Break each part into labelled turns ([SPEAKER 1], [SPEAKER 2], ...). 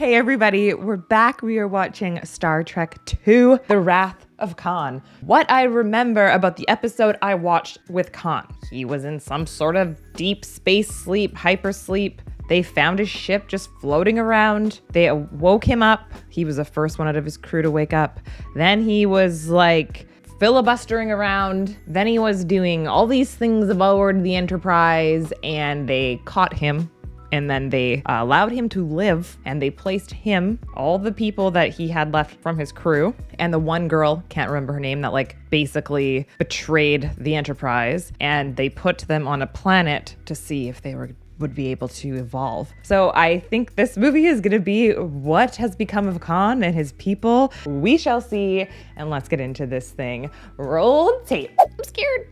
[SPEAKER 1] Hey everybody, we're back. We are watching Star Trek II, The Wrath of Khan. What I remember about the episode I watched with Khan, he was in some sort of deep space sleep, hypersleep. They found his ship just floating around. They woke him up. He was the first one out of his crew to wake up. Then he was like filibustering around. Then he was doing all these things aboard the Enterprise, and they caught him. And then they allowed him to live, and they placed him, all the people that he had left from his crew, and the one girl, can't remember her name, that like basically betrayed the Enterprise, and they put them on a planet to see if they would be able to evolve. So I think this movie is gonna be what has become of Khan and his people. We shall see, and let's get into this thing. Roll tape. I'm scared.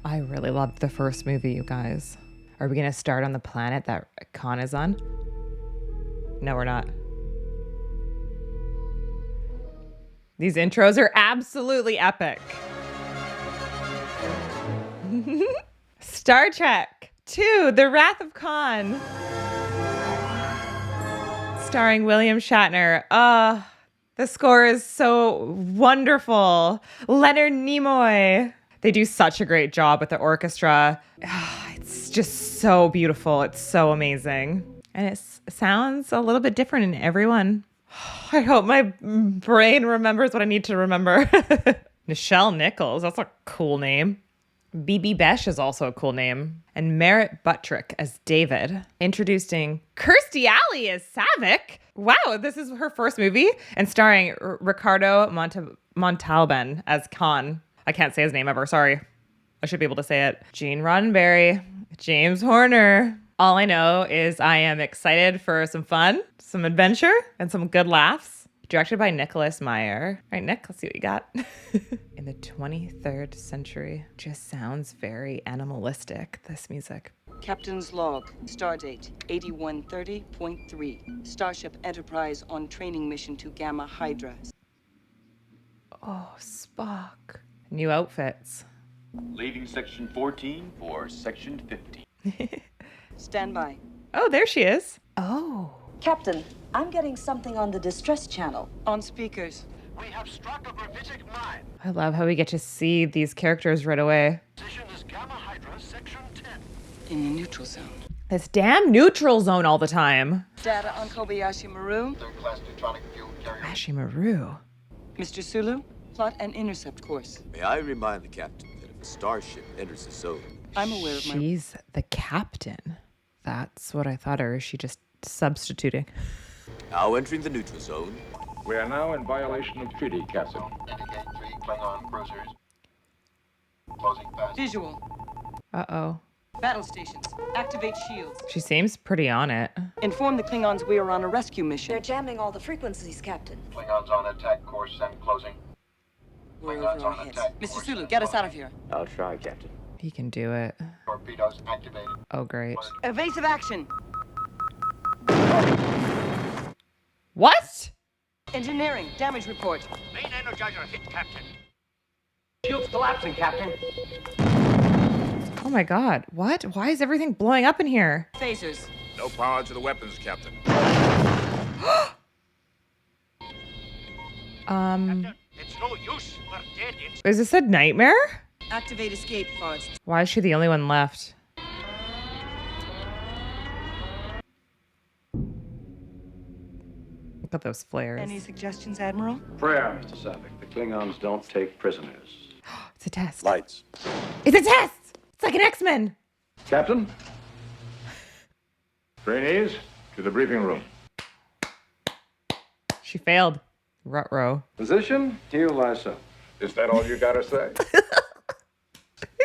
[SPEAKER 1] I really loved the first movie, you guys. Are we gonna start on the planet that Khan is on? No, we're not. These intros are absolutely epic. Star Trek II, The Wrath of Khan. Starring William Shatner. The score is so wonderful. Leonard Nimoy. They do such a great job with the orchestra. It's just so beautiful. It's so amazing. And it sounds a little bit different in everyone. I hope my brain remembers what I need to remember. Nichelle Nichols, that's a cool name. BB Besh is also a cool name. And Merritt Buttrick as David. Introducing Kirstie Alley as Saavik. Wow, this is her first movie. And starring Ricardo Montalban as Khan. I can't say his name ever, sorry. I should be able to say it. Gene Roddenberry, James Horner. All I know is I am excited for some fun, some adventure, and some good laughs. Directed by Nicholas Meyer. All right, Nick, let's see what you got. In the 23rd century. Just sounds very animalistic, this music.
[SPEAKER 2] Captain's log, stardate 8130.3. Starship Enterprise on training mission to Gamma Hydra.
[SPEAKER 1] Oh, Spock. New outfits.
[SPEAKER 3] Leaving section 14 for section 15.
[SPEAKER 2] Stand by.
[SPEAKER 1] Oh, there she is. Oh.
[SPEAKER 4] Captain, I'm getting something on the distress channel.
[SPEAKER 2] On speakers.
[SPEAKER 5] We have struck a gravitic mine.
[SPEAKER 1] I love how we get to see these characters right away.
[SPEAKER 5] Position is Gamma Hydra, section 10.
[SPEAKER 2] In the neutral zone.
[SPEAKER 1] This damn neutral zone all the time.
[SPEAKER 2] Data on Kobayashi Maru.
[SPEAKER 5] Third-class neutronic fuel carrier.
[SPEAKER 1] Kobayashi Maru.
[SPEAKER 2] Mr. Sulu, plot an intercept course.
[SPEAKER 6] May I remind the captain that if a starship enters the zone...
[SPEAKER 2] I'm aware of my...
[SPEAKER 1] She's the captain. That's what I thought, or is she just substituting?
[SPEAKER 6] Now entering the neutral zone.
[SPEAKER 7] We are now in violation of treaty, Captain.
[SPEAKER 5] Indicate 3 Klingon cruisers. Closing fast.
[SPEAKER 2] Visual.
[SPEAKER 1] Uh-oh.
[SPEAKER 2] Battle stations. Activate shields.
[SPEAKER 1] She seems pretty on it.
[SPEAKER 2] Inform the Klingons we are on a rescue mission.
[SPEAKER 4] They're jamming all the frequencies, Captain.
[SPEAKER 5] Klingons on attack course and closing.
[SPEAKER 2] We're
[SPEAKER 5] Klingons
[SPEAKER 2] over our
[SPEAKER 5] on
[SPEAKER 2] heads.
[SPEAKER 5] attack
[SPEAKER 2] Mr.
[SPEAKER 5] course
[SPEAKER 2] Sulu,
[SPEAKER 5] and
[SPEAKER 2] get us
[SPEAKER 5] closing.
[SPEAKER 2] out of here.
[SPEAKER 6] I'll try, Captain.
[SPEAKER 1] He can do it.
[SPEAKER 5] Torpedoes activated.
[SPEAKER 1] Oh, great.
[SPEAKER 2] Evasive action.
[SPEAKER 1] What?
[SPEAKER 2] Engineering. Damage report.
[SPEAKER 5] Main energizer hit, Captain.
[SPEAKER 8] Shields collapsing, Captain.
[SPEAKER 1] Oh my god. What? Why is everything blowing up in here?
[SPEAKER 2] Phasers.
[SPEAKER 7] No power to the weapons, Captain.
[SPEAKER 5] It's no use. We're dead.
[SPEAKER 1] Is this a nightmare?
[SPEAKER 2] Activate escape pods.
[SPEAKER 1] Why is she the only one left? Look at those flares.
[SPEAKER 2] Any suggestions, Admiral?
[SPEAKER 7] Prayer, Mr. Saavik. The Klingons don't take prisoners.
[SPEAKER 1] It's a test.
[SPEAKER 6] Lights.
[SPEAKER 1] It's a test! It's like an X-Men!
[SPEAKER 7] Captain? Trainees, to the briefing room.
[SPEAKER 1] She failed. Ruh-roh.
[SPEAKER 7] Position, heal thyself. Is that all you gotta say?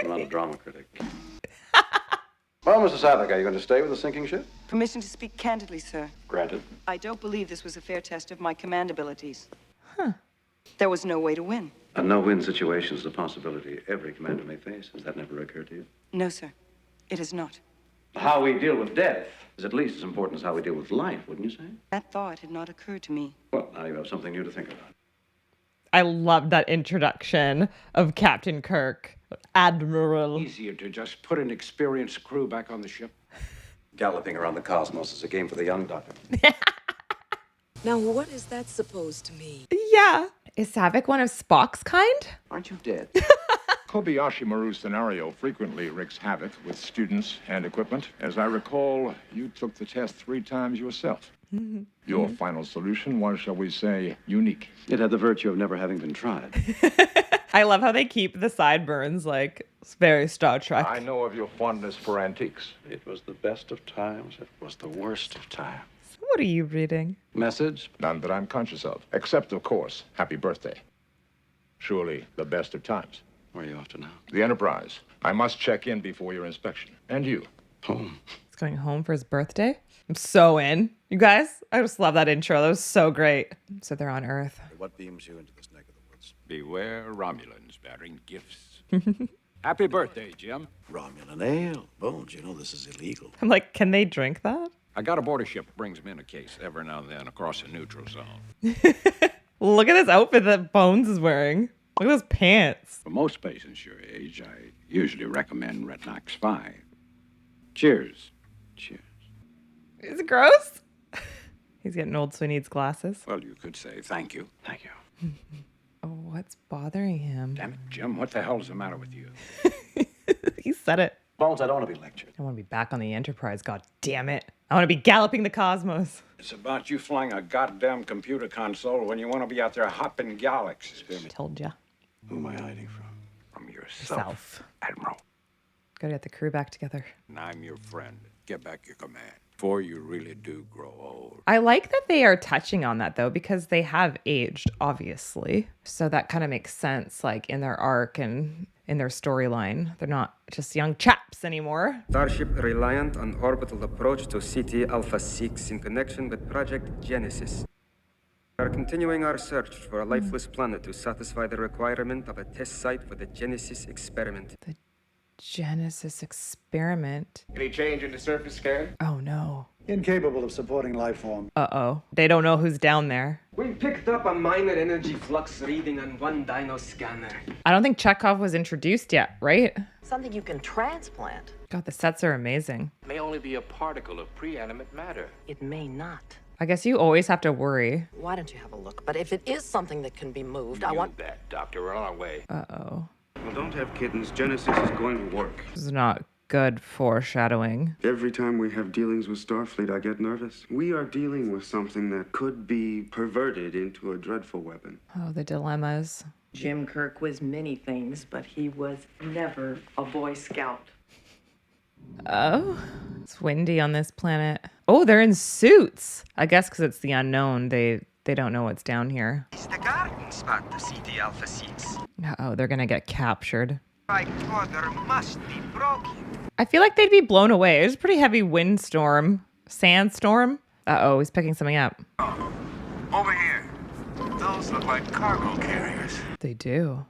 [SPEAKER 9] I'm not a drama critic. Well, Mr. Saavik, are you going to stay with the sinking ship?
[SPEAKER 2] Permission to speak candidly, sir.
[SPEAKER 9] Granted.
[SPEAKER 2] I don't believe this was a fair test of my command abilities. There was no way to win.
[SPEAKER 9] A no-win situation is a possibility every commander may face. Has that never occurred to you?
[SPEAKER 2] No, sir. It is not.
[SPEAKER 9] How we deal with death is at least as important as how we deal with life, wouldn't you say?
[SPEAKER 2] That thought had not occurred to me.
[SPEAKER 9] Well, now you have something new to think about.
[SPEAKER 1] I love that introduction of Captain Kirk. Admiral.
[SPEAKER 10] Easier to just put an experienced crew back on the ship.
[SPEAKER 9] Galloping around the cosmos is a game for the young, Doctor.
[SPEAKER 10] Now, what is that supposed to mean?
[SPEAKER 1] Yeah. Is Saavik one of Spock's kind?
[SPEAKER 9] Aren't you dead?
[SPEAKER 7] Kobayashi Maru scenario frequently wreaks havoc with students and equipment. As I recall, you took the test 3 times yourself. Your final solution was, shall we say, unique.
[SPEAKER 9] It had the virtue of never having been tried.
[SPEAKER 1] I love how they keep the sideburns like it's very Star Trek.
[SPEAKER 7] I know of your fondness for antiques.
[SPEAKER 9] It was the best of times. It was the worst of times.
[SPEAKER 1] What are you reading?
[SPEAKER 9] Message?
[SPEAKER 7] None that I'm conscious of. Except, of course, happy birthday. Surely the best of times.
[SPEAKER 9] Where are you off to now?
[SPEAKER 7] The Enterprise. I must check in before your inspection. And you.
[SPEAKER 9] Home.
[SPEAKER 1] He's going home for his birthday. I'm so in. You guys, I just love that intro. That was so great. So they're on Earth.
[SPEAKER 6] What beams you into this neck of the woods?
[SPEAKER 11] Beware Romulans bearing gifts. Happy birthday, Jim.
[SPEAKER 6] Romulan ale. Bones, you know this is illegal.
[SPEAKER 1] I'm like, can they drink that?
[SPEAKER 11] I got aboard a ship that brings me in a case every now and then across a neutral zone.
[SPEAKER 1] Look at this outfit that Bones is wearing. Look at those pants.
[SPEAKER 11] For most patients your age, I usually recommend Retinox 5. Cheers. Cheers.
[SPEAKER 1] Is it gross? He's getting old, so he needs glasses.
[SPEAKER 11] Well, you could say thank you. Thank you.
[SPEAKER 1] Oh, what's bothering him?
[SPEAKER 11] Damn it, Jim. What the hell is the matter with you?
[SPEAKER 1] He said it.
[SPEAKER 9] Bones, I don't want to be lectured.
[SPEAKER 1] I want to be back on the Enterprise, god damn it. I want to be galloping the cosmos.
[SPEAKER 11] It's about you flying a goddamn computer console when you want to be out there hopping galaxies.
[SPEAKER 1] Told ya.
[SPEAKER 9] Who am I hiding from?
[SPEAKER 11] From yourself, Admiral.
[SPEAKER 1] Gotta get the crew back together.
[SPEAKER 11] And I'm your friend. Get back your command. Before you really do grow old.
[SPEAKER 1] I like that they are touching on that, though, because they have aged, obviously. So that kind of makes sense, like, in their arc and in their storyline. They're not just young chaps anymore.
[SPEAKER 12] Starship Reliant on orbital approach to Ceti Alpha 6 in connection with Project Genesis. We are continuing our search for a lifeless planet to satisfy the requirement of a test site for the Genesis experiment.
[SPEAKER 1] The Genesis experiment?
[SPEAKER 8] Any change in the surface scan?
[SPEAKER 1] Oh, no.
[SPEAKER 13] Incapable of supporting life form.
[SPEAKER 1] Uh-oh. They don't know who's down there.
[SPEAKER 12] We picked up a minor energy flux reading on one dyno scanner.
[SPEAKER 1] I don't think Chekhov was introduced yet, right?
[SPEAKER 4] Something you can transplant.
[SPEAKER 1] God, the sets are amazing.
[SPEAKER 8] May only be a particle of pre-animate matter.
[SPEAKER 4] It may not.
[SPEAKER 1] I guess you always have to worry.
[SPEAKER 4] Why don't you have a look? But if it is something that can be moved, I
[SPEAKER 8] You
[SPEAKER 4] want...
[SPEAKER 8] bet, Doctor. We're on our way.
[SPEAKER 1] Uh-oh.
[SPEAKER 12] Well, don't have kittens. Genesis is going to work.
[SPEAKER 1] This is not good foreshadowing.
[SPEAKER 12] Every time we have dealings with Starfleet, I get nervous. We are dealing with something that could be perverted into a dreadful weapon.
[SPEAKER 1] Oh, the dilemmas.
[SPEAKER 10] Jim Kirk was many things, but he was never a Boy Scout.
[SPEAKER 1] Oh, it's windy on this planet. Oh, they're in suits. I guess because it's the unknown. They don't know what's down here.
[SPEAKER 12] It's the garden spot to Ceti Alpha 6.
[SPEAKER 1] Oh, they're gonna get captured.
[SPEAKER 12] My father must be broken.
[SPEAKER 1] I feel like they'd be blown away. It was a pretty heavy windstorm, sandstorm. Uh-oh, he's picking something up.
[SPEAKER 12] Over here. Those look like cargo carriers.
[SPEAKER 1] They do.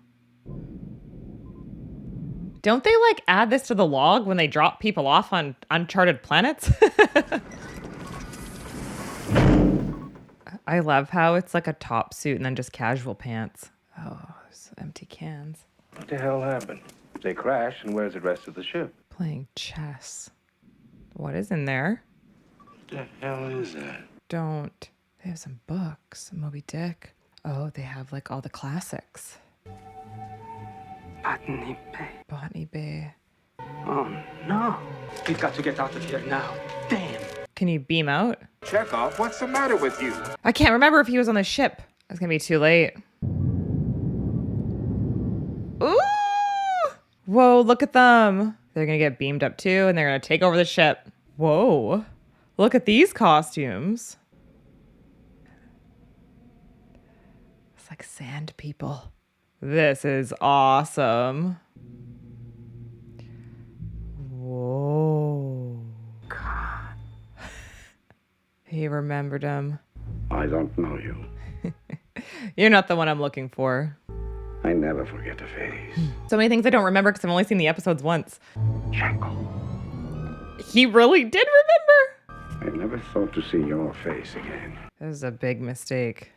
[SPEAKER 1] Don't they like add this to the log when they drop people off on uncharted planets? I love how it's like a top suit and then just casual pants. Oh, there's empty cans.
[SPEAKER 5] What the hell happened? They crashed, and where's the rest of the ship?
[SPEAKER 1] Playing chess. What is in there?
[SPEAKER 5] What the hell is that?
[SPEAKER 1] Don't. They have some books. Moby Dick. Oh, they have like all the classics.
[SPEAKER 12] Botany Bay.
[SPEAKER 1] Botany Bay.
[SPEAKER 12] Oh, no. We've got to get out of here now. Damn.
[SPEAKER 1] Can you beam out?
[SPEAKER 8] Chekhov, what's the matter with you?
[SPEAKER 1] I can't remember if he was on the ship. It's gonna be too late. Ooh! Whoa, look at them. They're gonna get beamed up too, and they're gonna take over the ship. Whoa. Look at these costumes. It's like sand people. This is awesome. Whoa. God. He remembered him.
[SPEAKER 5] I don't know you.
[SPEAKER 1] You're not the one I'm looking for.
[SPEAKER 5] I never forget a face.
[SPEAKER 1] So many things I don't remember because I've only seen the episodes once.
[SPEAKER 5] Jackal.
[SPEAKER 1] He really did remember?
[SPEAKER 5] I never thought to see your face again.
[SPEAKER 1] That was a big mistake.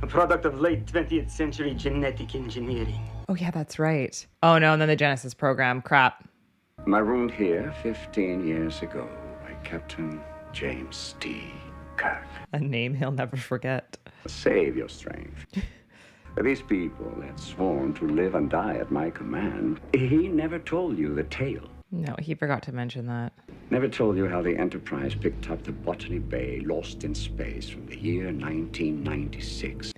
[SPEAKER 12] A product of late 20th century genetic engineering.
[SPEAKER 1] Oh, yeah, that's right. Oh, no, and then the Genesis program. Crap.
[SPEAKER 5] Marooned here 15 years ago. I
[SPEAKER 11] Captain James T. Kirk.
[SPEAKER 1] A name he'll never forget.
[SPEAKER 11] Save your strength. These people had sworn to live and die at my command. He never told you the tale.
[SPEAKER 1] No, he forgot to mention that.
[SPEAKER 11] Never told you how the Enterprise picked up the Botany Bay lost in space from the year 1996.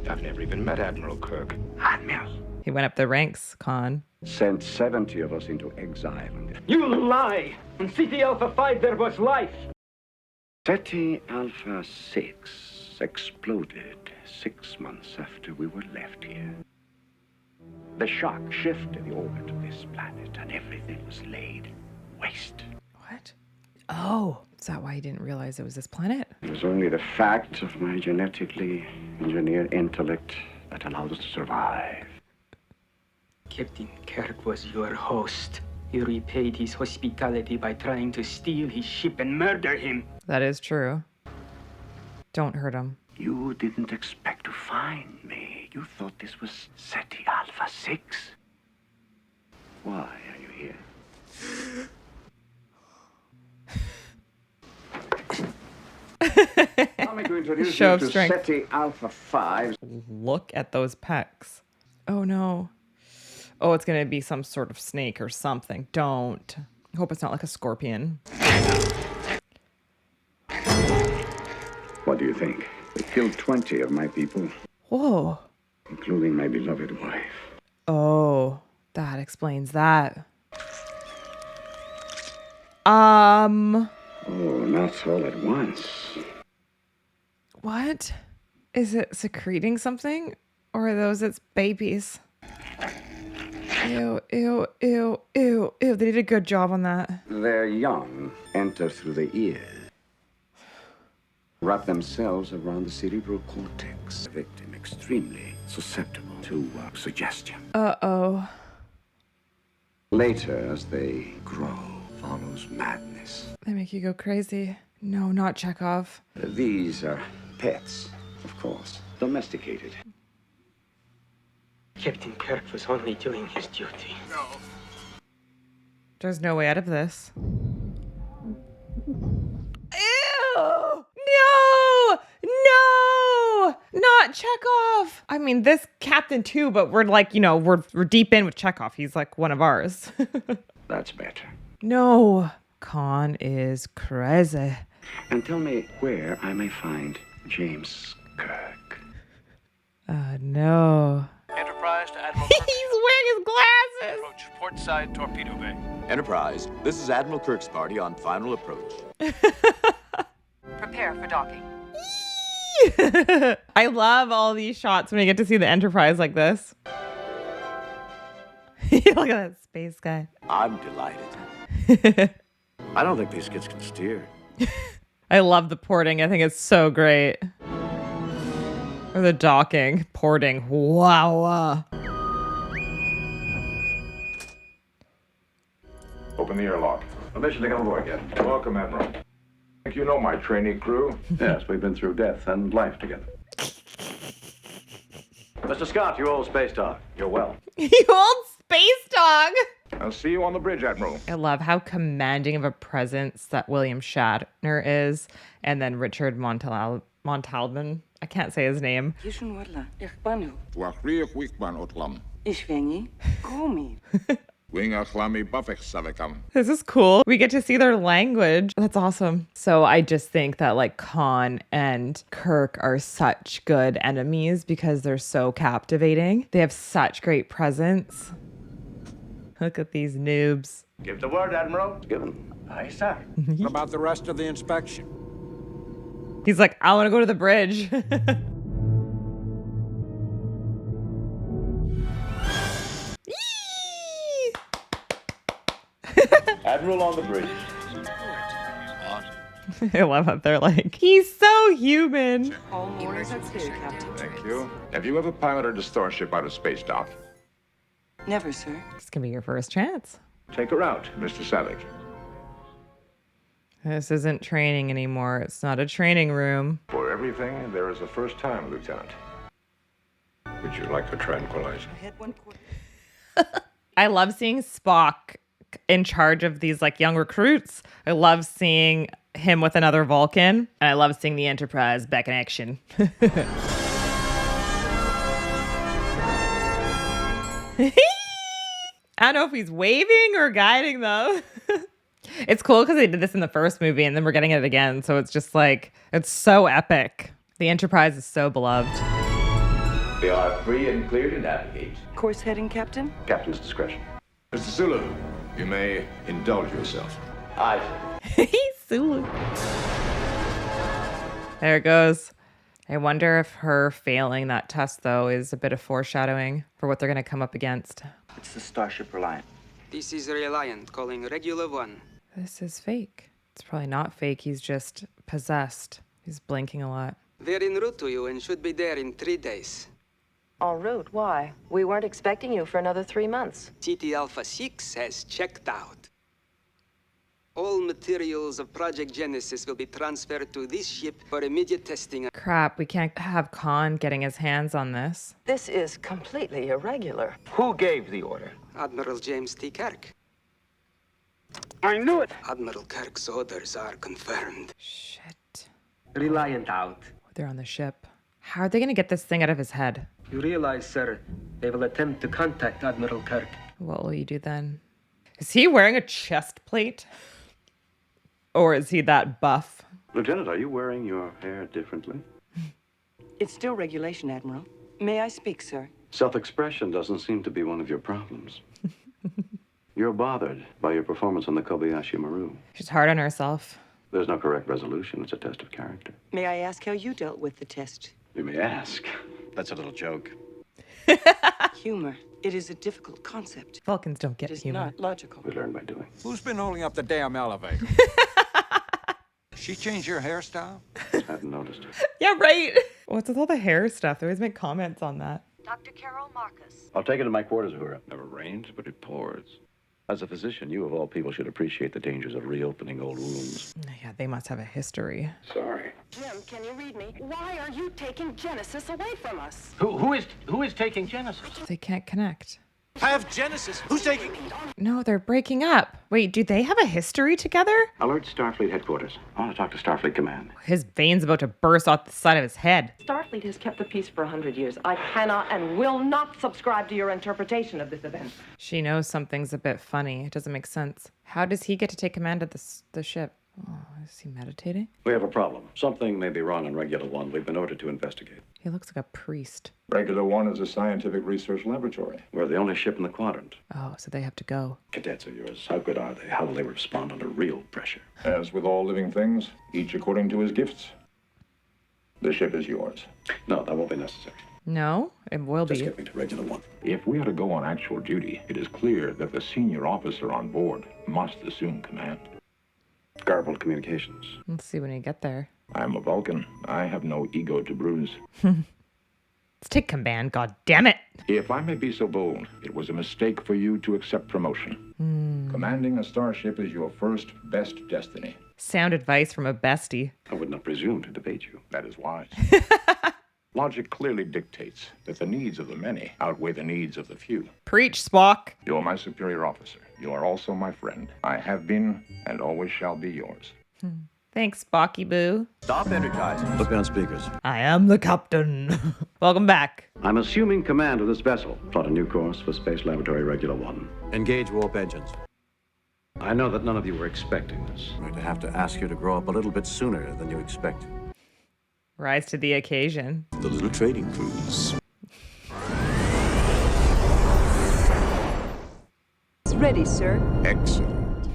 [SPEAKER 8] I've never even met Admiral Kirk.
[SPEAKER 11] Admiral.
[SPEAKER 1] He went up the ranks, Khan.
[SPEAKER 11] Sent 70 of us into exile.
[SPEAKER 12] You lie! On Ceti Alpha 5 there was life!
[SPEAKER 11] Ceti Alpha 6 exploded 6 months after we were left here. The shock shifted the orbit of this planet and everything was laid waste.
[SPEAKER 1] What? Oh, is that why he didn't realize it was this planet?
[SPEAKER 11] It was only the fact of my genetically engineered intellect that allowed us to survive.
[SPEAKER 12] Captain Kirk was your host. You repaid his hospitality by trying to steal his ship and murder him.
[SPEAKER 1] That is true. Don't hurt him.
[SPEAKER 11] You didn't expect to find me. You thought this was Ceti Alpha 6. Why are you here? Allow me to introduce
[SPEAKER 1] Show
[SPEAKER 11] you
[SPEAKER 1] of
[SPEAKER 11] to
[SPEAKER 1] strength.
[SPEAKER 11] Ceti Alpha 5.
[SPEAKER 1] Look at those pecs. Oh no. Oh, it's gonna be some sort of snake or something. Don't. I hope it's not like a scorpion.
[SPEAKER 11] What do you think? They killed 20 of my people,
[SPEAKER 1] Whoa.
[SPEAKER 11] including my beloved wife.
[SPEAKER 1] Oh, that explains that.
[SPEAKER 11] Oh, not all at once.
[SPEAKER 1] What? Is it secreting something? Or are those its babies? Ew, ew, ew, ew, ew. They did a good job on that.
[SPEAKER 11] Their young enter through the ears, wrap themselves around the cerebral cortex. The victim extremely susceptible to suggestion.
[SPEAKER 1] Uh-oh.
[SPEAKER 11] Later, as they grow, follows madness.
[SPEAKER 1] They make you go crazy. No, not Chekhov.
[SPEAKER 11] These are pets, of course, domesticated.
[SPEAKER 12] Captain Kirk was only doing his duty.
[SPEAKER 8] No.
[SPEAKER 1] There's no way out of this. Ew! No! No! Not Chekhov! I mean, this captain too, but we're like, you know, we're deep in with Chekhov. He's like one of ours.
[SPEAKER 11] That's better.
[SPEAKER 1] No. Khan is crazy.
[SPEAKER 11] And tell me where I may find James Kirk.
[SPEAKER 1] No.
[SPEAKER 3] Enterprise to Admiral
[SPEAKER 1] He's wearing his glasses!
[SPEAKER 3] Approach portside torpedo bay.
[SPEAKER 6] Enterprise, this is Admiral Kirk's party on final approach.
[SPEAKER 2] Prepare for docking.
[SPEAKER 1] I love all these shots when you get to see the Enterprise like this. Look at that space guy.
[SPEAKER 6] I'm delighted.
[SPEAKER 9] I don't think these kids can steer.
[SPEAKER 1] I love the porting. I think it's so great. Or the docking. Porting. Wow.
[SPEAKER 7] Open the airlock.
[SPEAKER 9] Permission to come aboard, Captain.
[SPEAKER 7] Welcome, Admiral. I think you know my trainee crew.
[SPEAKER 9] Yes, we've been through death and life together. Mr. Scott, you old space dog. You're well.
[SPEAKER 1] You old space dog!
[SPEAKER 7] I'll see you on the bridge, Admiral.
[SPEAKER 1] I love how commanding of a presence that William Shatner is. And then Richard Montalban. I can't say his name. This is cool. We get to see their language. That's awesome. So I just think that like Khan and Kirk are such good enemies because they're so captivating. They have such great presence. Look at these noobs.
[SPEAKER 9] Give the word, Admiral. Given. Aye, sir.
[SPEAKER 11] What about the rest of the inspection?
[SPEAKER 1] He's like, I want to go to the bridge.
[SPEAKER 8] Admiral on the bridge.
[SPEAKER 1] I love how they're like, he's so human.
[SPEAKER 2] All orders are clear, Captain.
[SPEAKER 7] Thank you. Have you ever piloted a starship out of space, Doc?
[SPEAKER 2] Never, sir.
[SPEAKER 1] This can be your first chance.
[SPEAKER 7] Take her out, Mr. Savick.
[SPEAKER 1] This isn't training anymore. It's not a training room.
[SPEAKER 7] For everything, there is a first time, Lieutenant. Would you like a tranquilizer?
[SPEAKER 2] Head 1/4.
[SPEAKER 1] I love seeing Spock in charge of these like young recruits. I love seeing him with another Vulcan, and I love seeing the Enterprise back in action. I don't know if he's waving or guiding them. It's cool because they did this in the first movie and then we're getting it again. So it's just like, it's so epic. The Enterprise is so beloved.
[SPEAKER 3] They are free and clear to navigate.
[SPEAKER 2] Course heading, Captain?
[SPEAKER 9] Captain's discretion.
[SPEAKER 7] Mr. Sulu, you may indulge yourself.
[SPEAKER 3] Aye.
[SPEAKER 1] Sulu. There it goes. I wonder if her failing that test, though, is a bit of foreshadowing for what they're going to come up against.
[SPEAKER 14] It's the Starship Reliant.
[SPEAKER 12] This is Reliant calling Regular 1.
[SPEAKER 1] This is fake. It's probably not fake. He's just possessed. He's blinking a lot.
[SPEAKER 12] They're en route to you and should be there in 3 days.
[SPEAKER 10] En route? Why? We weren't expecting you for another 3 months.
[SPEAKER 12] Ceti Alpha 6 has checked out. All materials of Project Genesis will be transferred to this ship for immediate testing.
[SPEAKER 1] Crap, we can't have Khan getting his hands on this.
[SPEAKER 10] This is completely irregular.
[SPEAKER 14] Who gave the order?
[SPEAKER 12] Admiral James T. Kirk.
[SPEAKER 14] I knew it.
[SPEAKER 12] Admiral Kirk's orders are confirmed.
[SPEAKER 1] Shit.
[SPEAKER 14] Reliant out.
[SPEAKER 1] They're on the ship. How are they going to get this thing out of his head?
[SPEAKER 12] You realize, sir, they will attempt to contact Admiral Kirk.
[SPEAKER 1] What will you do then? Is he wearing a chest plate? Or is he that buff?
[SPEAKER 9] Lieutenant, are you wearing your hair differently?
[SPEAKER 2] It's still regulation, Admiral. May I speak, sir?
[SPEAKER 9] Self-expression doesn't seem to be one of your problems. You're bothered by your performance on the Kobayashi Maru.
[SPEAKER 1] She's hard on herself.
[SPEAKER 9] There's no correct resolution. It's a test of character.
[SPEAKER 2] May I ask how you dealt with the test?
[SPEAKER 9] You may ask. That's a little joke.
[SPEAKER 2] Humor. It is a difficult concept.
[SPEAKER 1] Vulcans don't get
[SPEAKER 2] It is
[SPEAKER 1] humor.
[SPEAKER 2] not logical.
[SPEAKER 9] We learn by doing.
[SPEAKER 15] Who's been holding up the damn elevator? She changed your hairstyle?
[SPEAKER 9] Hadn't noticed.
[SPEAKER 1] Yeah, right. What's with all the hair stuff? They always make comments on that.
[SPEAKER 4] Dr. Carol Marcus.
[SPEAKER 9] I'll take it to my quarters, Uhura. Never rains, but it pours. As a physician, you of all people should appreciate the dangers of reopening old wounds.
[SPEAKER 1] Yeah, they must have a history.
[SPEAKER 9] Sorry.
[SPEAKER 10] Jim, can you read me? Why are you taking Genesis away from us?
[SPEAKER 14] Who is taking Genesis?
[SPEAKER 1] They can't connect.
[SPEAKER 15] I have Genesis. Who's taking?
[SPEAKER 1] No, they're breaking up. Wait, do they have a history together?
[SPEAKER 9] Alert Starfleet headquarters. I want to talk to Starfleet Command.
[SPEAKER 1] His veins about to burst off the side of his head.
[SPEAKER 10] Starfleet has kept the peace for 100 years. I cannot and will not subscribe to your interpretation of this event.
[SPEAKER 1] She knows something's a bit funny. It doesn't make sense. How does he get to take command of the ship? Oh, is he meditating?
[SPEAKER 9] We have a problem. Something may be wrong on Regular 1. We've been ordered to investigate.
[SPEAKER 1] He looks like a priest.
[SPEAKER 7] Regular 1 is a scientific research laboratory.
[SPEAKER 9] We're the only ship in the quadrant.
[SPEAKER 1] Oh, so they have to go.
[SPEAKER 9] Cadets of yours, how good are they? How will they respond under real pressure?
[SPEAKER 7] As with all living things, each according to his gifts. The ship is yours.
[SPEAKER 9] No, that won't be necessary.
[SPEAKER 1] No, it will
[SPEAKER 9] Just
[SPEAKER 1] be.
[SPEAKER 9] get me to Regular 1.
[SPEAKER 7] If we are to go on actual duty, it is clear that the senior officer on board must assume command.
[SPEAKER 9] Garbled communications.
[SPEAKER 1] Let's see when we get there.
[SPEAKER 7] I am a Vulcan. I have no ego to bruise.
[SPEAKER 1] Let's take command, god damn it.
[SPEAKER 7] If I may be so bold, it was a mistake for you to accept promotion. Commanding a starship is your first best destiny.
[SPEAKER 1] Sound advice from a bestie.
[SPEAKER 9] I would not presume to debate you.
[SPEAKER 7] That is wise. Logic clearly dictates that the needs of the many outweigh the needs of the few.
[SPEAKER 1] Preach, Spock.
[SPEAKER 7] You're my superior officer. You are also my friend. I have been and always shall be yours.
[SPEAKER 1] Thanks, Spocky Boo.
[SPEAKER 6] Stop energizing.
[SPEAKER 9] Put down speakers.
[SPEAKER 1] I am the captain. Welcome back.
[SPEAKER 9] I'm assuming command of this vessel. Plot a new course for Space Laboratory Regular 1.
[SPEAKER 6] Engage warp engines.
[SPEAKER 9] I know that none of you were expecting this.
[SPEAKER 6] We're going to have to ask you to grow up a little bit sooner than you expect.
[SPEAKER 1] Rise to the occasion.
[SPEAKER 6] The little trading cruise.
[SPEAKER 2] Ready, sir.
[SPEAKER 6] Excellent.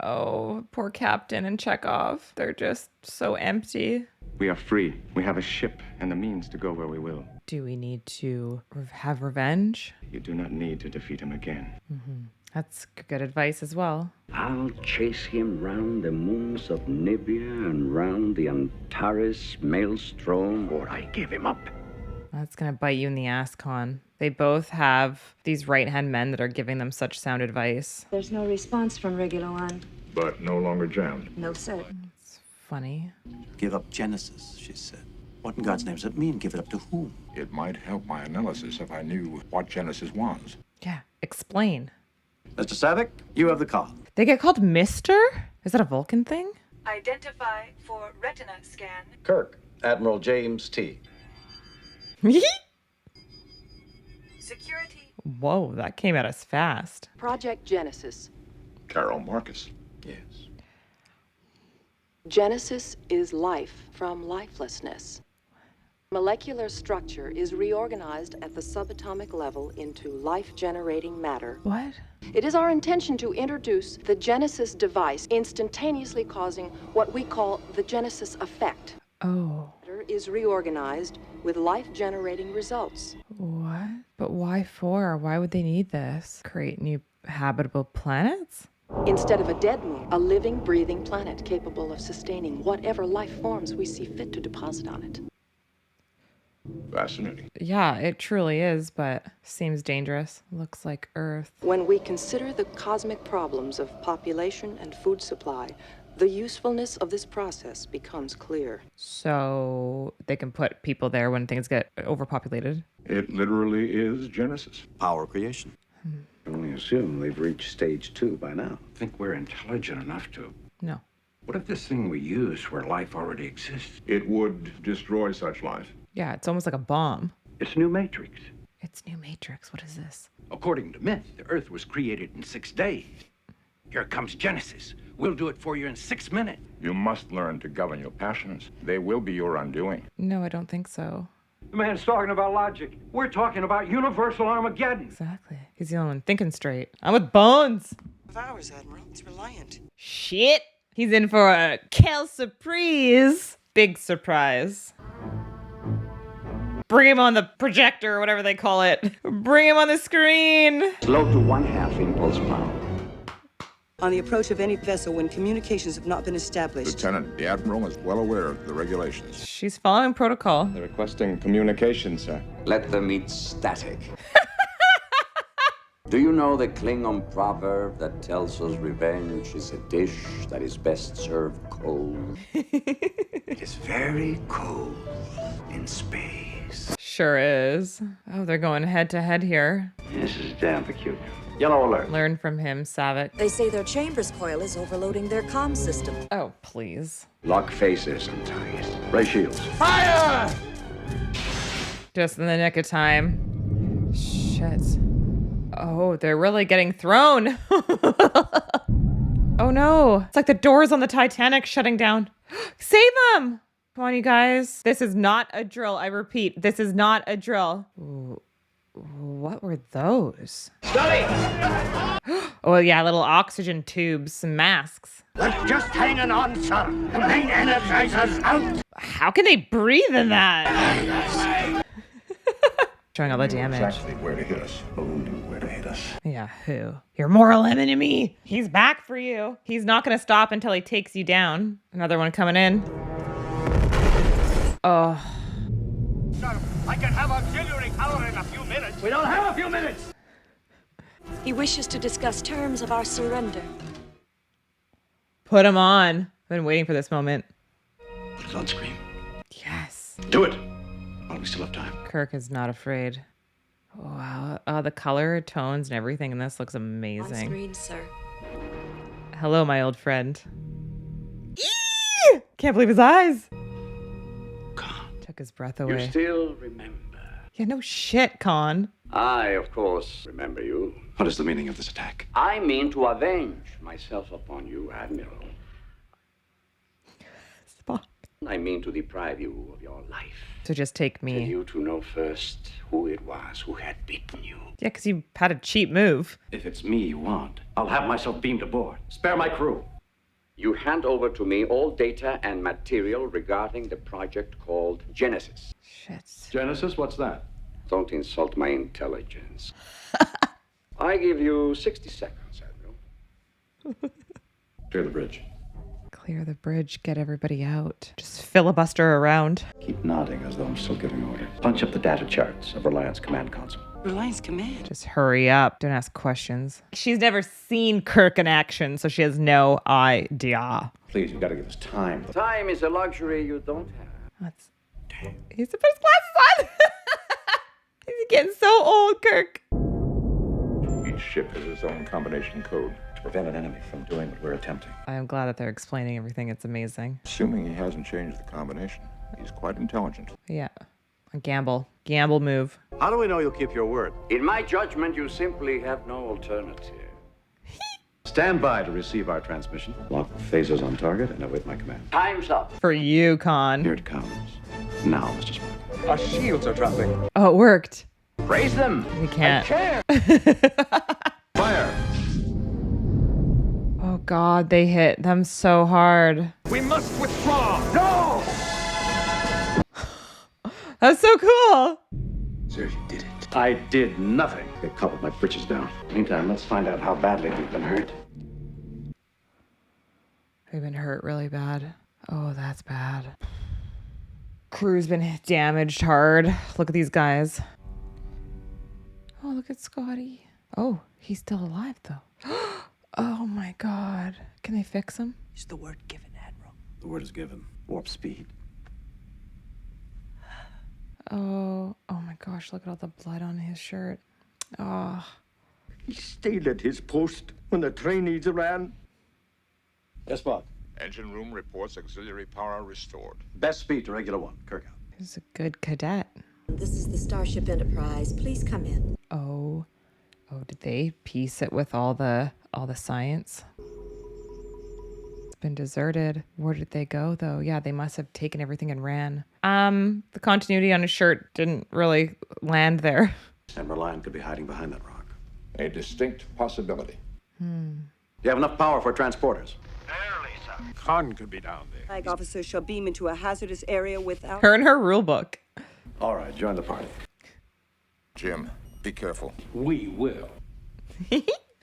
[SPEAKER 1] Oh, poor Captain and Chekhov. They're just so empty.
[SPEAKER 8] We are free. We have a ship and the means to go where we will.
[SPEAKER 1] Do we need to have revenge?
[SPEAKER 8] You do not need to defeat him again.
[SPEAKER 1] That's good advice as well.
[SPEAKER 11] I'll chase him round the moons of Nibia and round the Antares maelstrom, or I give him up.
[SPEAKER 1] That's gonna bite you in the ass, Con. They both have these right-hand men that are giving them such sound advice.
[SPEAKER 4] There's no response from Regular 1.
[SPEAKER 7] But no longer jammed.
[SPEAKER 4] No, sir.
[SPEAKER 1] It's funny.
[SPEAKER 6] Give up Genesis, she said. What in God's name does it mean? Give it up to whom?
[SPEAKER 7] It might help my analysis if I knew what Genesis was.
[SPEAKER 1] Yeah, explain.
[SPEAKER 6] Mr. Savick, you have the call.
[SPEAKER 1] They get called Mister? Is that a Vulcan thing?
[SPEAKER 16] Identify for retina scan.
[SPEAKER 9] Kirk, Admiral James T.
[SPEAKER 16] Security.
[SPEAKER 1] Whoa, that came at us fast.
[SPEAKER 10] Project Genesis.
[SPEAKER 7] Carol Marcus.
[SPEAKER 9] Yes.
[SPEAKER 10] Genesis is life from lifelessness. Molecular structure is reorganized at the subatomic level into life-generating matter.
[SPEAKER 1] What?
[SPEAKER 10] It is our intention to introduce the Genesis device, instantaneously causing what we call the Genesis effect.
[SPEAKER 1] Oh.
[SPEAKER 10] Matter is reorganized with life-generating results.
[SPEAKER 1] What? But why for? Why would they need this? Create new habitable planets?
[SPEAKER 10] Instead of a dead moon, a living, breathing planet capable of sustaining whatever life forms we see fit to deposit on it.
[SPEAKER 7] Fascinating.
[SPEAKER 1] Yeah, it truly is, but seems dangerous. Looks like Earth.
[SPEAKER 10] When we consider the cosmic problems of population and food supply, the usefulness of this process becomes clear.
[SPEAKER 1] So they can put people there when things get overpopulated.
[SPEAKER 7] It literally is Genesis.
[SPEAKER 6] Power creation.
[SPEAKER 11] Only assume they've reached stage 2 by now.
[SPEAKER 8] Think we're intelligent enough to?
[SPEAKER 1] No.
[SPEAKER 8] What if this thing we use where life already exists?
[SPEAKER 7] It would destroy such life.
[SPEAKER 1] Yeah, it's almost like a bomb.
[SPEAKER 8] It's New Matrix.
[SPEAKER 1] It's New Matrix. What is this?
[SPEAKER 14] According to myth, the Earth was created in 6 days. Here comes Genesis. We'll do it for you in 6 minutes.
[SPEAKER 7] You must learn to govern your passions. They will be your undoing.
[SPEAKER 1] No, I don't think so.
[SPEAKER 14] The man's talking about logic. We're talking about universal Armageddon.
[SPEAKER 1] Exactly. He's the only one thinking straight. I'm with Bones.
[SPEAKER 2] Of ours, Admiral. It's Reliant.
[SPEAKER 1] Shit. He's in for a Kel surprise. Big surprise. Bring him on the projector or whatever they call it. Bring him on the screen.
[SPEAKER 11] Slow to 1/2 impulse power.
[SPEAKER 2] On the approach of any vessel when communications have not been established.
[SPEAKER 7] Lieutenant, the Admiral is well aware of the regulations.
[SPEAKER 1] She's following protocol.
[SPEAKER 8] They're requesting communication, sir.
[SPEAKER 17] Let them eat static. Do you know the Klingon proverb that tells us revenge is a dish that is best served cold?
[SPEAKER 11] It is very cold in space.
[SPEAKER 1] Sure is. Oh, they're going head to head here.
[SPEAKER 11] This is damn peculiar. Yellow alert.
[SPEAKER 1] Learn from him, Savick.
[SPEAKER 4] They say their chambers coil is overloading their comm system.
[SPEAKER 1] Oh, please.
[SPEAKER 11] Lock faces and ties. Ray shields.
[SPEAKER 14] Fire!
[SPEAKER 1] Just in the nick of time. Shit. Oh, they're really getting thrown. Oh no. It's like the doors on the Titanic shutting down. Save them! Come on, you guys. This is not a drill. I repeat, this is not a drill. Ooh, what were those?
[SPEAKER 14] Study!
[SPEAKER 1] Oh, yeah, little oxygen tubes, some masks.
[SPEAKER 14] We're just hanging on, sir. The main energizer's out.
[SPEAKER 1] How can they breathe in that? Showing all the damage.
[SPEAKER 7] Exactly where to hit us. Who knew where to hit us?
[SPEAKER 1] Yeah, who? Your moral enemy. He's back for you. He's not going to stop until he takes you down. Another one coming in. Oh.
[SPEAKER 14] Sir, I can have auxiliary power in a few minutes. We don't have a few minutes.
[SPEAKER 4] He wishes to discuss terms of our surrender.
[SPEAKER 1] Put him on. I've been waiting for this moment.
[SPEAKER 9] Put it on screen.
[SPEAKER 1] Yes.
[SPEAKER 9] Do it! While we still have time.
[SPEAKER 1] Kirk is not afraid. Wow. The color, tones, and everything in this looks
[SPEAKER 4] On
[SPEAKER 1] amazing.
[SPEAKER 4] screen, sir.
[SPEAKER 1] Hello, my old friend. Eee! Can't believe his eyes. Took his breath
[SPEAKER 11] You
[SPEAKER 1] away.
[SPEAKER 11] still remember.
[SPEAKER 1] Yeah, no shit, Khan.
[SPEAKER 11] I, of course, remember you.
[SPEAKER 9] What is the meaning of this attack?
[SPEAKER 17] I mean to avenge myself upon you, Admiral.
[SPEAKER 1] Spock.
[SPEAKER 17] I mean to deprive you of your life.
[SPEAKER 1] So just take
[SPEAKER 11] For
[SPEAKER 1] me.
[SPEAKER 11] you to know first who it was who had beaten you.
[SPEAKER 1] Yeah, because you had a cheap move.
[SPEAKER 9] If it's me you want, I'll have myself beamed aboard. Spare my crew.
[SPEAKER 17] You hand over to me all data and material regarding the project called Genesis.
[SPEAKER 1] Shit.
[SPEAKER 9] Genesis, what's that?
[SPEAKER 17] Don't insult my intelligence. I give you 60 seconds, Admiral.
[SPEAKER 9] Clear the bridge.
[SPEAKER 1] Clear the bridge, get everybody out. Just filibuster around.
[SPEAKER 9] Keep nodding as though I'm still giving orders. Punch up the data charts of Reliant's command console.
[SPEAKER 2] Reliance Command.
[SPEAKER 1] Just hurry up. Don't ask questions. She's never seen Kirk in action, so she has no idea.
[SPEAKER 9] Please, you gotta give us time.
[SPEAKER 17] Time is a luxury you don't have.
[SPEAKER 1] What's... He's the first glasses on. He's getting so old, Kirk.
[SPEAKER 7] Each ship has its own combination code
[SPEAKER 9] To prevent an enemy from doing what we're attempting.
[SPEAKER 1] I'm glad that they're explaining everything. It's amazing.
[SPEAKER 7] Assuming he hasn't changed the combination, he's quite intelligent.
[SPEAKER 1] Yeah. A gamble. Gamble move.
[SPEAKER 9] How do we know you'll keep your word?
[SPEAKER 17] In my judgment, you simply have no alternative. Stand by to receive our transmission. Lock phasers on target and await my command. Time's up.
[SPEAKER 1] For you, Khan.
[SPEAKER 17] Here it comes. Now, Mr. Spock.
[SPEAKER 8] Our shields are dropping.
[SPEAKER 1] Oh, it worked.
[SPEAKER 14] Raise them.
[SPEAKER 1] We can't.
[SPEAKER 14] Fire.
[SPEAKER 1] Oh, God. They hit them so hard.
[SPEAKER 15] We must withdraw.
[SPEAKER 14] No!
[SPEAKER 1] That's so cool.
[SPEAKER 17] Sir, you did it. I did nothing. Get caught with my britches down. Meantime, let's find out how badly we've been hurt.
[SPEAKER 1] We've been hurt really bad. Oh, that's bad. Crew's been damaged hard. Look at these guys. Oh, look at Scotty. Oh, he's still alive, though. Oh, my God. Can they fix him?
[SPEAKER 6] Is the word given, Admiral?
[SPEAKER 9] The word is given. Warp speed.
[SPEAKER 1] Oh my gosh, look at all the blood on his shirt. Oh.
[SPEAKER 8] He stayed at his post when the trainees ran.
[SPEAKER 9] Yes, Spock.
[SPEAKER 7] Engine room reports auxiliary power restored.
[SPEAKER 9] Best speed to regular one. Kirk out.
[SPEAKER 1] He's a good cadet.
[SPEAKER 4] This is the Starship Enterprise. Please come in.
[SPEAKER 1] Oh, did they piece it with all the science? It's been deserted. Where did they go though? Yeah, they must have taken everything and ran. The continuity on his shirt didn't really land there.
[SPEAKER 9] And Reliant could be hiding behind that rock.
[SPEAKER 7] A distinct possibility.
[SPEAKER 9] You have enough power for transporters.
[SPEAKER 15] Khan could be down there.
[SPEAKER 2] Flag officers shall beam into a hazardous area without...
[SPEAKER 1] Her and her rule book.
[SPEAKER 9] All right, join the party.
[SPEAKER 7] Jim, be careful.
[SPEAKER 14] We will.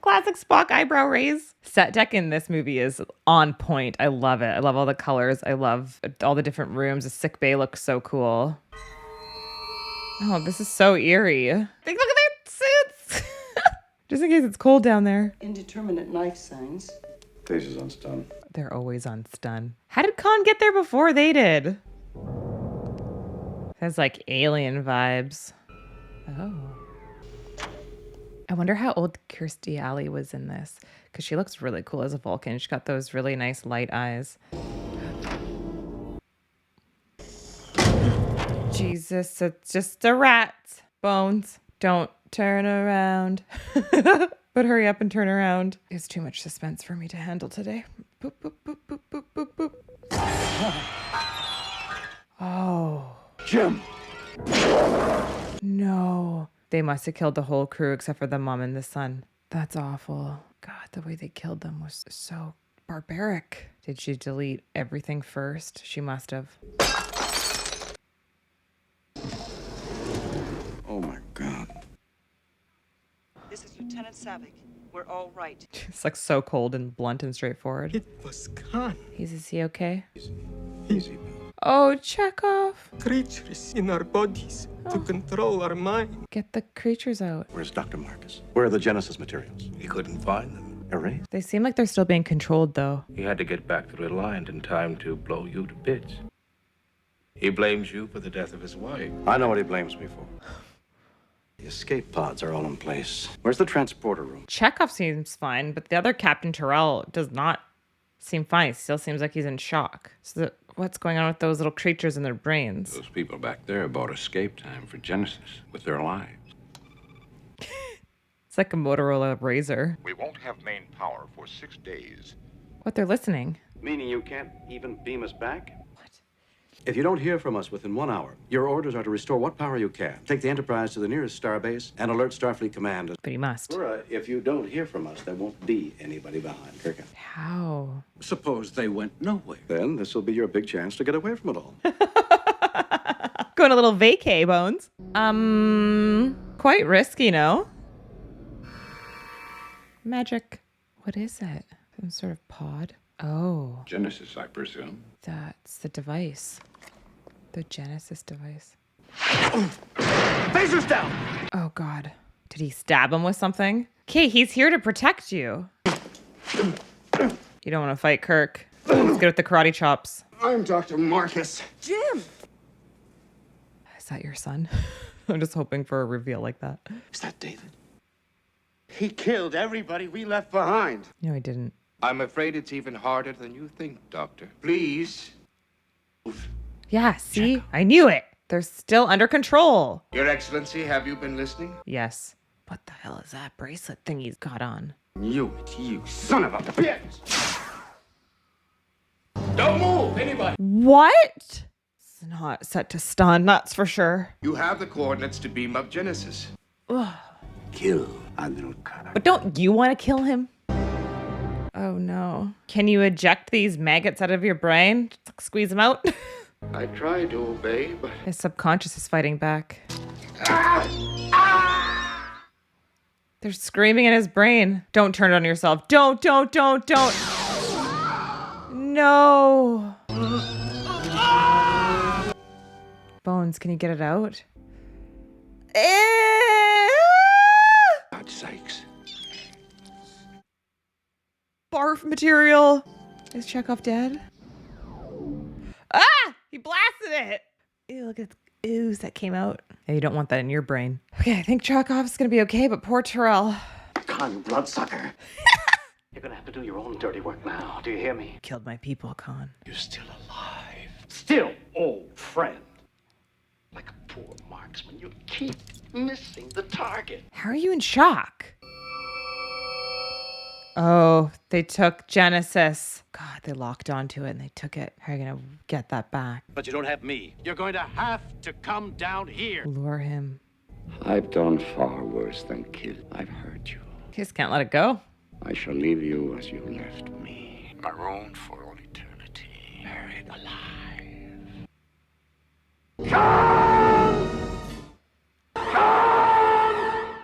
[SPEAKER 1] Classic Spock eyebrow raise. Set deck in this movie is on point. I love it. I love all the colors. I love all the different rooms. The sick bay looks so cool. Oh, this is so eerie. Look at their suits. Just in case it's cold down there.
[SPEAKER 2] Indeterminate life signs.
[SPEAKER 9] Phasers on stun.
[SPEAKER 1] They're always on stun. How did Khan get there before they did? Has like alien vibes. Oh. I wonder how old Kirstie Alley was in this, because she looks really cool as a Vulcan. She's got those really nice light eyes. Jesus, it's just a rat. Bones, don't turn around. But hurry up and turn around. It's too much suspense for me to handle today. Boop, boop, boop, boop, boop, boop, boop. Oh.
[SPEAKER 14] Jim!
[SPEAKER 1] No. They must have killed the whole crew except for the mom and the son. That's awful. God, the way they killed them was so barbaric. Did she delete everything first? She must have.
[SPEAKER 9] Oh my God.
[SPEAKER 2] This is Lieutenant Savick. We're all right.
[SPEAKER 1] It's like so cold and blunt and straightforward.
[SPEAKER 8] It was Khan.
[SPEAKER 1] Is he okay?
[SPEAKER 9] Easy.
[SPEAKER 1] Oh, Chekhov.
[SPEAKER 8] Creatures in our bodies to control our mind.
[SPEAKER 1] Get the creatures out.
[SPEAKER 9] Where's Dr. Marcus? Where are the Genesis materials?
[SPEAKER 8] We couldn't find them.
[SPEAKER 9] Erased?
[SPEAKER 1] They seem like they're still being controlled, though.
[SPEAKER 8] He had to get back to Reliant in time to blow you to bits. He blames you for the death of his wife.
[SPEAKER 9] I know what he blames me for. The escape pods are all in place. Where's the transporter room?
[SPEAKER 1] Chekhov seems fine, but the other Captain Terrell does not seem fine. He still seems like he's in shock. So what's going on with those little creatures in their brains?
[SPEAKER 11] Those people back there bought escape time for Genesis with their lives.
[SPEAKER 1] It's like a Motorola Razr.
[SPEAKER 7] We won't have main power for 6 days.
[SPEAKER 1] What, they're listening?
[SPEAKER 9] Meaning you can't even beam us back?
[SPEAKER 1] What?
[SPEAKER 9] If you don't hear from us within 1 hour, your orders are to restore what power you can. Take the Enterprise to the nearest starbase and alert Starfleet Command.
[SPEAKER 1] But he must.
[SPEAKER 9] If you don't hear from us, there won't be anybody behind Kirk.
[SPEAKER 1] How?
[SPEAKER 14] Suppose they went nowhere.
[SPEAKER 9] Then this will be your big chance to get away from it all.
[SPEAKER 1] Going a little vacay, Bones. Quite risky, no? Magic. What is it? Some sort of pod? Oh.
[SPEAKER 11] Genesis, I presume.
[SPEAKER 1] That's the device. The Genesis device.
[SPEAKER 14] Phasers down!
[SPEAKER 1] Oh, God. Did he stab him with something? Okay, he's here to protect you. You don't want to fight Kirk. Let's get with the karate chops.
[SPEAKER 8] I'm Dr. Marcus.
[SPEAKER 2] Jim!
[SPEAKER 1] Is that your son? I'm just hoping for a reveal like that.
[SPEAKER 9] Is that David?
[SPEAKER 14] He killed everybody we left behind.
[SPEAKER 1] No, he didn't.
[SPEAKER 8] I'm afraid it's even harder than you think, Doctor.
[SPEAKER 14] Please.
[SPEAKER 1] Yeah, see? I knew it. They're still under control.
[SPEAKER 8] Your Excellency, have you been listening?
[SPEAKER 1] Yes. What the hell is that bracelet thing he's got on?
[SPEAKER 14] You son of a bitch!
[SPEAKER 8] Don't move, anybody!
[SPEAKER 1] What? It's not set to stun, that's for sure.
[SPEAKER 8] You have the coordinates to beam up Genesis.
[SPEAKER 1] Ugh.
[SPEAKER 14] Kill Kirk.
[SPEAKER 1] But don't you want to kill him? Oh no. Can you eject these maggots out of your brain? Just like, squeeze them out?
[SPEAKER 14] I tried to obey, but...
[SPEAKER 1] His subconscious is fighting back. They're screaming in his brain. Don't turn it on yourself. Don't. No. Bones, can you get it out?
[SPEAKER 14] God's sakes.
[SPEAKER 1] Barf material. Is Chekhov dead? Ah! He blasted it. Ew, look at the ooze that came out. Yeah, you don't want that in your brain. Okay, I think Chekhov's gonna be okay, but poor Terrell.
[SPEAKER 6] Con, bloodsucker. You're gonna have to do your own dirty work now. Do you hear me?
[SPEAKER 1] Killed my people, Khan.
[SPEAKER 6] You're still alive. Still, old friend. Like a poor marksman, you keep missing the target.
[SPEAKER 1] How are you in shock? Oh, they took Genesis. God, they locked onto it and they took it. How are you gonna get that back?
[SPEAKER 17] But you don't have me. You're going to have to come down here.
[SPEAKER 1] Lure him.
[SPEAKER 11] I've done far worse than kill. I've hurt you.
[SPEAKER 1] You just can't let it go.
[SPEAKER 11] I shall leave you as you left me, marooned for all eternity, buried alive.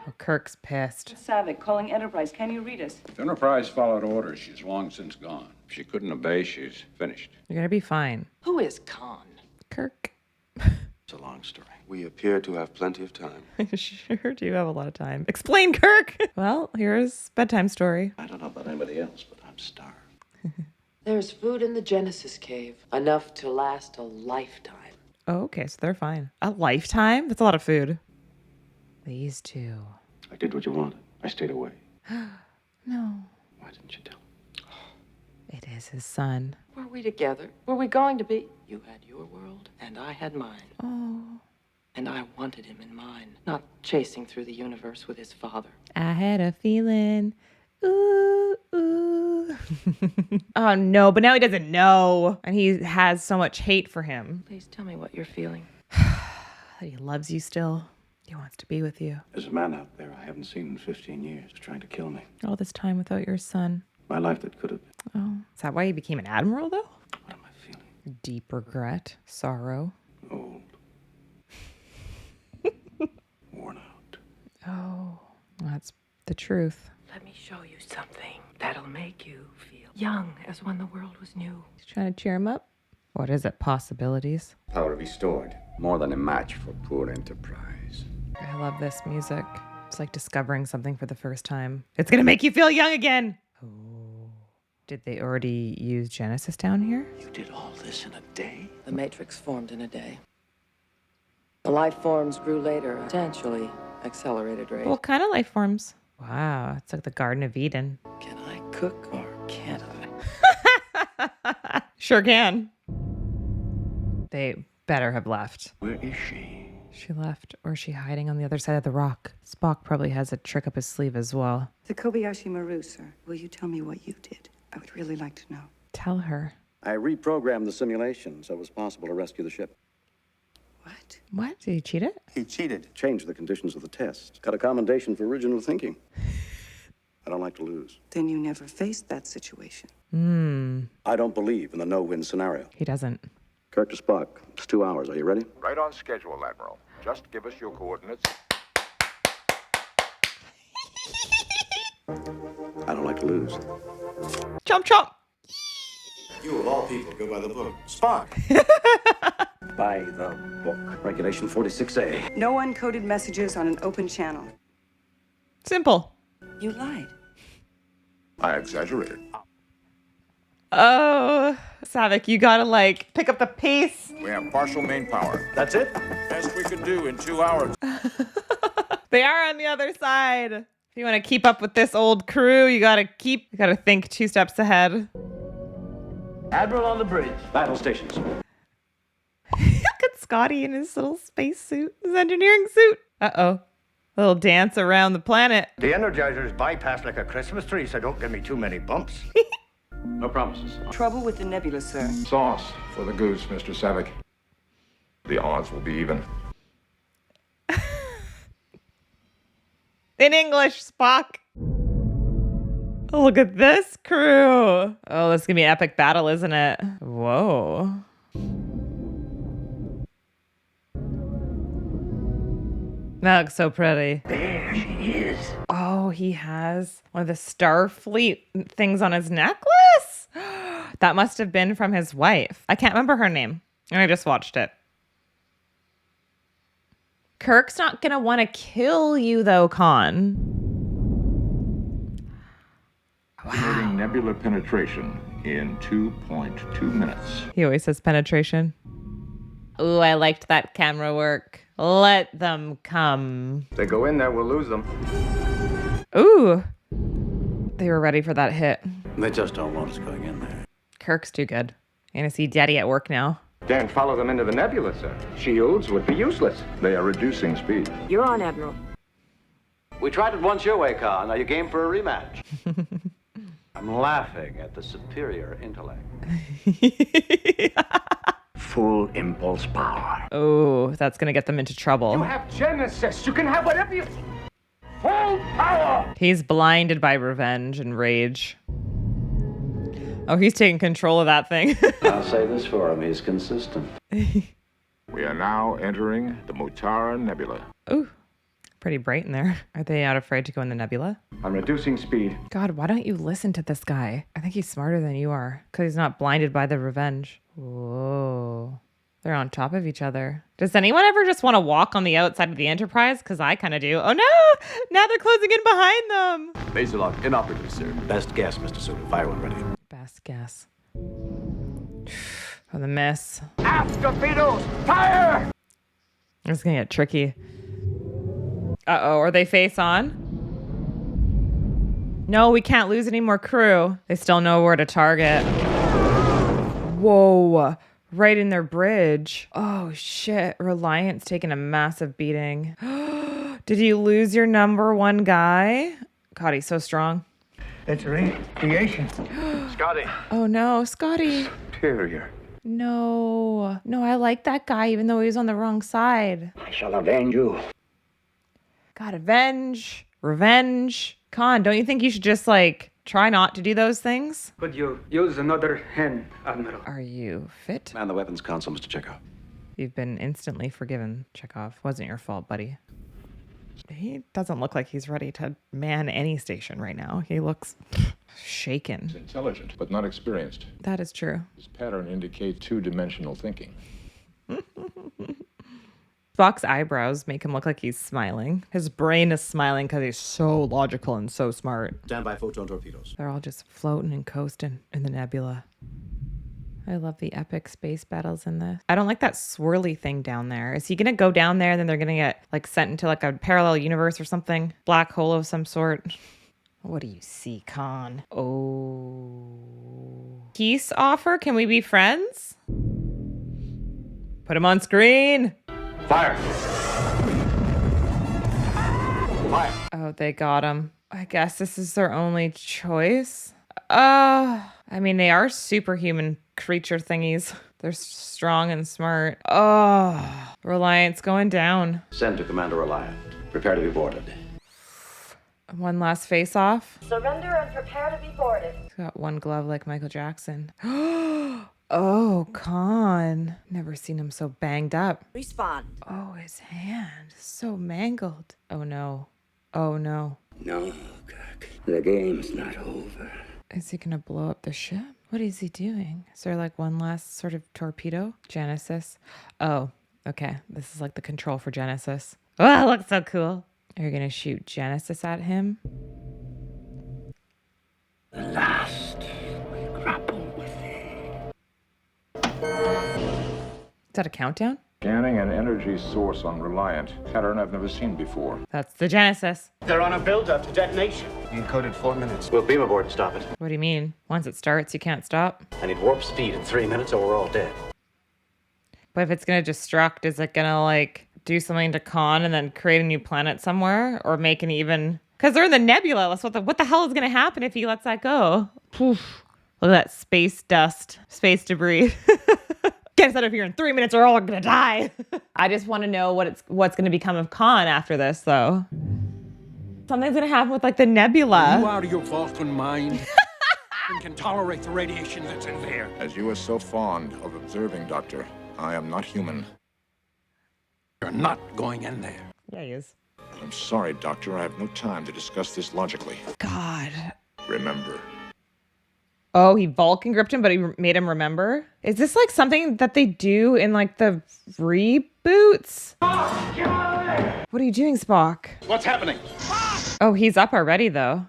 [SPEAKER 1] Oh, Kirk's pissed.
[SPEAKER 2] Savick, calling Enterprise. Can you read us?
[SPEAKER 15] Enterprise followed orders. She's long since gone. If she couldn't obey, she's finished.
[SPEAKER 1] You're gonna be fine.
[SPEAKER 10] Who is Khan?
[SPEAKER 1] Kirk.
[SPEAKER 9] It's a long story. We appear to have plenty of time.
[SPEAKER 1] Sure do have a lot of time. Explain, Kirk! Well, here's bedtime story.
[SPEAKER 9] I don't know about anybody else, but I'm starved.
[SPEAKER 10] There's food in the Genesis cave, enough to last a lifetime.
[SPEAKER 1] Oh, okay, so they're fine. A lifetime? That's a lot of food. These two.
[SPEAKER 9] I did what you wanted. I stayed away.
[SPEAKER 1] No.
[SPEAKER 9] Why didn't you tell me?
[SPEAKER 1] It is his son.
[SPEAKER 10] Were we together? Were we going to be? You had your world, and I had mine.
[SPEAKER 1] Oh.
[SPEAKER 10] And I wanted him in mine, not chasing through the universe with his father.
[SPEAKER 1] I had a feeling. Ooh, ooh. Oh, no, but now he doesn't know. And he has so much hate for him.
[SPEAKER 10] Please tell me what you're feeling.
[SPEAKER 1] He loves you still. He wants to be with you.
[SPEAKER 9] There's a man out there I haven't seen in 15 years trying to kill me.
[SPEAKER 1] All this time without your son.
[SPEAKER 9] My life that could have been.
[SPEAKER 1] Oh, is that why you became an admiral, though?
[SPEAKER 9] What am I feeling?
[SPEAKER 1] Deep regret, sorrow.
[SPEAKER 9] Old. Worn out.
[SPEAKER 1] Oh, that's the truth.
[SPEAKER 10] Let me show you something that'll make you feel young as when the world was new.
[SPEAKER 1] He's trying to cheer him up. What is it? Possibilities?
[SPEAKER 11] Power restored. More than a match for poor Enterprise.
[SPEAKER 1] I love this music. It's like discovering something for the first time. It's gonna make you feel young again. Oh. Did they already use Genesis down here?
[SPEAKER 6] You did all this in a day?
[SPEAKER 10] The Matrix formed in a day. The life forms grew later, potentially accelerated rate.
[SPEAKER 1] What kind of life forms? Wow, it's like the Garden of Eden.
[SPEAKER 10] Can I cook or can't I?
[SPEAKER 1] Sure can. They better have left.
[SPEAKER 11] Where is she?
[SPEAKER 1] She left, or is she hiding on the other side of the rock? Spock probably has a trick up his sleeve as well.
[SPEAKER 2] The Kobayashi Maru, sir. Will you tell me what you did? I would really like to know.
[SPEAKER 1] Tell her.
[SPEAKER 17] I reprogrammed the simulation so it was possible to rescue the ship.
[SPEAKER 2] What?
[SPEAKER 1] What? Did he cheat it?
[SPEAKER 17] He cheated. Changed the conditions of the test. Got a commendation for original thinking. I don't like to lose.
[SPEAKER 2] Then you never faced that situation.
[SPEAKER 17] I don't believe in the no-win scenario.
[SPEAKER 1] He doesn't.
[SPEAKER 17] Kirk to Spock. It's 2 hours. Are you ready?
[SPEAKER 7] Right on schedule, Admiral. Just give us your coordinates.
[SPEAKER 17] I don't like to lose.
[SPEAKER 1] Chomp chomp.
[SPEAKER 9] You, of all people, go by the book. Spock! By the book. Regulation 46A.
[SPEAKER 2] No uncoded messages on an open channel.
[SPEAKER 1] Simple.
[SPEAKER 2] You lied.
[SPEAKER 7] I exaggerated.
[SPEAKER 1] Oh, Savick, you gotta like pick up the pace.
[SPEAKER 15] We have partial main power.
[SPEAKER 17] That's it?
[SPEAKER 15] Best we could do in 2 hours.
[SPEAKER 1] They are on the other side. If you want to keep up with this old crew, you gotta think 2 steps ahead.
[SPEAKER 6] Admiral on the bridge.
[SPEAKER 9] Battle stations.
[SPEAKER 1] Look at Scotty in his little space suit, his engineering suit. Uh-oh. A little dance around the planet.
[SPEAKER 18] The Energizer's bypassed like a Christmas tree, so don't give me too many bumps.
[SPEAKER 9] No promises.
[SPEAKER 2] Trouble with the nebula, sir.
[SPEAKER 7] Sauce for the goose, Mr. Savick. The odds will be even.
[SPEAKER 1] In English, Spock. Oh, look at this crew. Oh, this is gonna be an epic battle, isn't it? Whoa. That looks so pretty.
[SPEAKER 6] There she is.
[SPEAKER 1] Oh, he has one of the Starfleet things on his necklace. That must have been from his wife. I can't remember her name. I just watched it. Kirk's not gonna want to kill you though, Khan.
[SPEAKER 7] Estimating nebula penetration in 2.2 minutes.
[SPEAKER 1] He always says penetration. Ooh, I liked that camera work. Let them come.
[SPEAKER 18] If they go in there, we'll lose them.
[SPEAKER 1] Ooh. They were ready for that hit.
[SPEAKER 9] They just don't want us going in there.
[SPEAKER 1] Kirk's too good. I'm gonna see Daddy at work now.
[SPEAKER 18] Can't follow them into the nebula, sir. Shields would be useless.
[SPEAKER 7] They are reducing speed.
[SPEAKER 4] You're on, Admiral.
[SPEAKER 9] We tried it once your way, Khan. Are you game for a rematch? I'm laughing at the superior intellect.
[SPEAKER 18] Full impulse power.
[SPEAKER 1] Oh, that's gonna get them into trouble.
[SPEAKER 6] You have Genesis. You can have whatever you... Full power!
[SPEAKER 1] He's blinded by revenge and rage. Oh, he's taking control of that thing.
[SPEAKER 9] I'll say this for him. He's consistent.
[SPEAKER 7] We are now entering the Mutara Nebula.
[SPEAKER 1] Ooh, pretty bright in there. Are they not afraid to go in the nebula?
[SPEAKER 18] I'm reducing speed.
[SPEAKER 1] God, why don't you listen to this guy? I think he's smarter than you are because he's not blinded by the revenge. Whoa. They're on top of each other. Does anyone ever just want to walk on the outside of the Enterprise? Because I kind of do. Oh no! Now they're closing in behind them.
[SPEAKER 9] Laser lock inoperative, sir. Best guess, Mr. Suda. Fire one ready.
[SPEAKER 1] Best guess. Oh, the miss.
[SPEAKER 6] Aft torpedoes! Fire!
[SPEAKER 1] It's gonna get tricky. Uh-oh, are they face on? No, we can't lose any more crew. They still know where to target. Whoa, right in their bridge. Oh shit, Reliant's taking a massive beating. Did you lose your #1 guy? God, he's so strong.
[SPEAKER 18] It's radiation. Scotty.
[SPEAKER 1] Oh no, Scotty.
[SPEAKER 18] Superior.
[SPEAKER 1] No, I like that guy even though he was on the wrong side.
[SPEAKER 18] I shall avenge you.
[SPEAKER 1] God, revenge. Khan, don't you think you should just try not to do those things?
[SPEAKER 12] Could you use another hand, Admiral?
[SPEAKER 1] Are you fit?
[SPEAKER 9] Man the weapons console, Mr. Chekhov.
[SPEAKER 1] You've been instantly forgiven, Chekhov. Wasn't your fault, buddy. He doesn't look like he's ready to man any station right now. He looks shaken.
[SPEAKER 7] He's intelligent, but not experienced.
[SPEAKER 1] That is true.
[SPEAKER 7] His pattern indicates two-dimensional thinking.
[SPEAKER 1] Spock's eyebrows make him look like he's smiling. His brain is smiling because he's so logical and so smart.
[SPEAKER 9] Standby photon torpedoes.
[SPEAKER 1] They're all just floating and coasting in the nebula. I love the epic space battles in this. I don't like that swirly thing down there. Is he gonna go down there and then they're gonna get sent into a parallel universe or something? Black hole of some sort. What do you see, Khan? Oh. Peace offer? Can we be friends? Put him on screen.
[SPEAKER 9] Fire. Fire.
[SPEAKER 1] Oh, they got him. I guess this is their only choice. I mean, they are superhuman creature thingies. They're strong and smart. Oh, Reliant's going down.
[SPEAKER 9] Send to Commander Reliant. Prepare to be boarded.
[SPEAKER 1] One last face-off.
[SPEAKER 4] Surrender and prepare to be boarded.
[SPEAKER 1] He's got one glove like Michael Jackson. Oh, Khan. Never seen him so banged up.
[SPEAKER 4] Respawn.
[SPEAKER 1] Oh, his hand. So mangled. Oh, no. Oh, no.
[SPEAKER 6] No, Kirk. The game's not over.
[SPEAKER 1] Is he gonna blow up the ship? What is he doing? Is there one last sort of torpedo? Genesis. Oh, okay. This is the control for Genesis. Oh, it looks so cool. Are you gonna shoot Genesis at him?
[SPEAKER 6] The last will grapple with thee.
[SPEAKER 1] Is that a countdown?
[SPEAKER 7] Scanning an energy source on Reliant. Pattern I've never seen before.
[SPEAKER 1] That's the Genesis.
[SPEAKER 18] They're on a build-up to detonation.
[SPEAKER 17] Encoded 4 minutes. We'll beam aboard and stop it.
[SPEAKER 1] What do you mean? Once it starts, you can't stop?
[SPEAKER 17] I need warp speed in 3 minutes or we're all dead.
[SPEAKER 1] But if it's going to destruct, is it going to, like, do something to Khan and then create a new planet somewhere? Or make an even... Because they're in the nebula. What the hell is going to happen if he lets that go? Poof. Look at that space dust. Space debris. Get us out of here in 3 minutes or we're all going to die. I just want to know what's going to become of Khan after this, though. Something's going to happen with, like, the nebula.
[SPEAKER 15] Are you out of your Vulcan mind? And can tolerate the radiation that's in there.
[SPEAKER 7] As you are so fond of observing, Doctor, I am not human.
[SPEAKER 15] You're not going in there.
[SPEAKER 1] Yeah, he is.
[SPEAKER 7] I'm sorry, Doctor. I have no time to discuss this logically.
[SPEAKER 1] God.
[SPEAKER 7] Remember.
[SPEAKER 1] Oh, he Vulcan gripped him, but he made him remember? Is this like something that they do in like the reboots? What are you doing, Spock?
[SPEAKER 18] What's happening?
[SPEAKER 1] Oh, he's up already, though.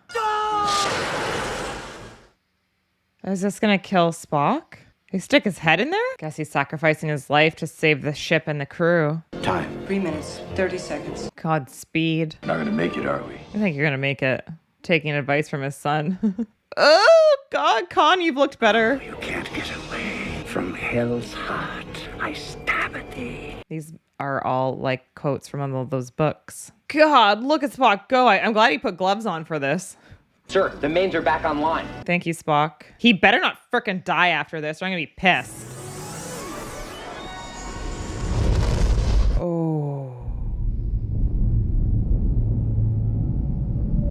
[SPEAKER 1] Is this gonna kill Spock? He stick his head in there? Guess he's sacrificing his life to save the ship and the crew.
[SPEAKER 17] Time.
[SPEAKER 2] 3 minutes, 30 seconds.
[SPEAKER 1] Godspeed.
[SPEAKER 3] Not gonna make it, are we?
[SPEAKER 1] I think you're gonna make it. Taking advice from his son. Oh, God, Khan, you've looked better.
[SPEAKER 11] You can't get away from hell's heart. I stab at thee.
[SPEAKER 1] These are all like quotes from one of those books. God, look at Spock go. I'm glad he put gloves on for this.
[SPEAKER 19] Sir, the mains are back online.
[SPEAKER 1] Thank you, Spock. He better not frickin' die after this or I'm gonna be pissed. Oh.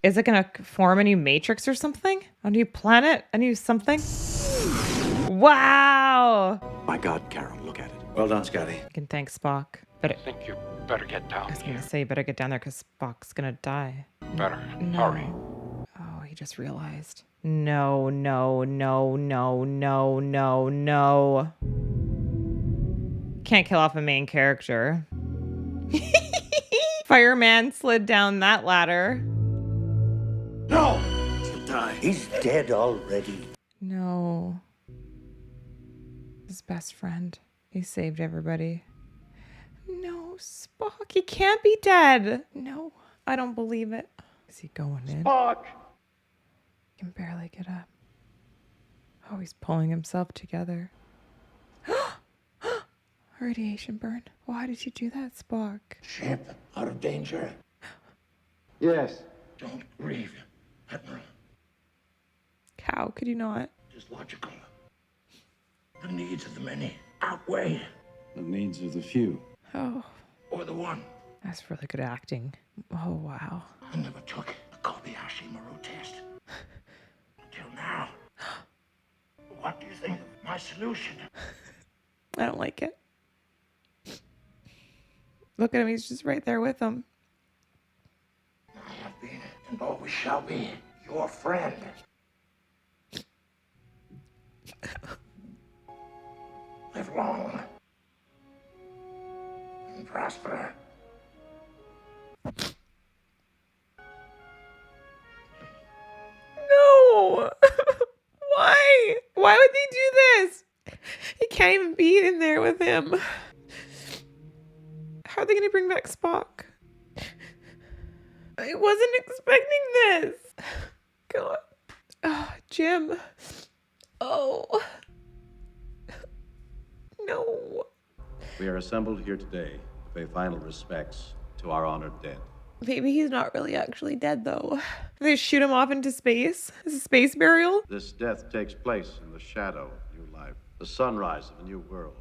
[SPEAKER 1] Is it gonna form a new matrix or something? A new planet? A new something? Wow!
[SPEAKER 9] My God, Carol, look at it. Well done, Scotty.
[SPEAKER 1] You can thank Spock. But
[SPEAKER 15] I think you better get down
[SPEAKER 1] I was
[SPEAKER 15] here.
[SPEAKER 1] gonna say you better get down there because Spock's gonna die.
[SPEAKER 15] Better.
[SPEAKER 1] No.
[SPEAKER 15] Hurry.
[SPEAKER 1] Oh, he just realized. No, no, no, no, no, no, no. Can't kill off a main character. Fireman slid down that ladder.
[SPEAKER 18] No! He'll die. He's dead already.
[SPEAKER 1] No. His best friend. He saved everybody. No, Spock, he can't be dead. No, I don't believe it. Is he going in?
[SPEAKER 18] Spock!
[SPEAKER 1] He can barely get up. Oh, he's pulling himself together. Radiation burn. Why did you do that, Spock?
[SPEAKER 18] Ship out of danger.
[SPEAKER 17] Yes.
[SPEAKER 18] Don't grieve, Admiral.
[SPEAKER 1] How could you not?
[SPEAKER 18] Just logical. The needs of the many outweigh
[SPEAKER 9] The needs of the few.
[SPEAKER 1] Oh,
[SPEAKER 18] or the one.
[SPEAKER 1] that's really good acting. Oh, wow.
[SPEAKER 18] I never took a Kobayashi Maru test. Until now. What do you think of my solution?
[SPEAKER 1] I don't like it. Look at him. He's just right there with him.
[SPEAKER 18] I have been and always shall be your friend. Live long and prosper.
[SPEAKER 1] No! Why? Why would they do this? He can't even be in there with him. How are they going to bring back Spock? I wasn't expecting this. God. Oh, Jim. Oh. No.
[SPEAKER 9] We are assembled here today to pay final respects to our honored dead.
[SPEAKER 1] Maybe he's not really actually dead, though. They shoot him off into space. Is a space burial?
[SPEAKER 9] This death takes place in the shadow of new life, the sunrise of a new world.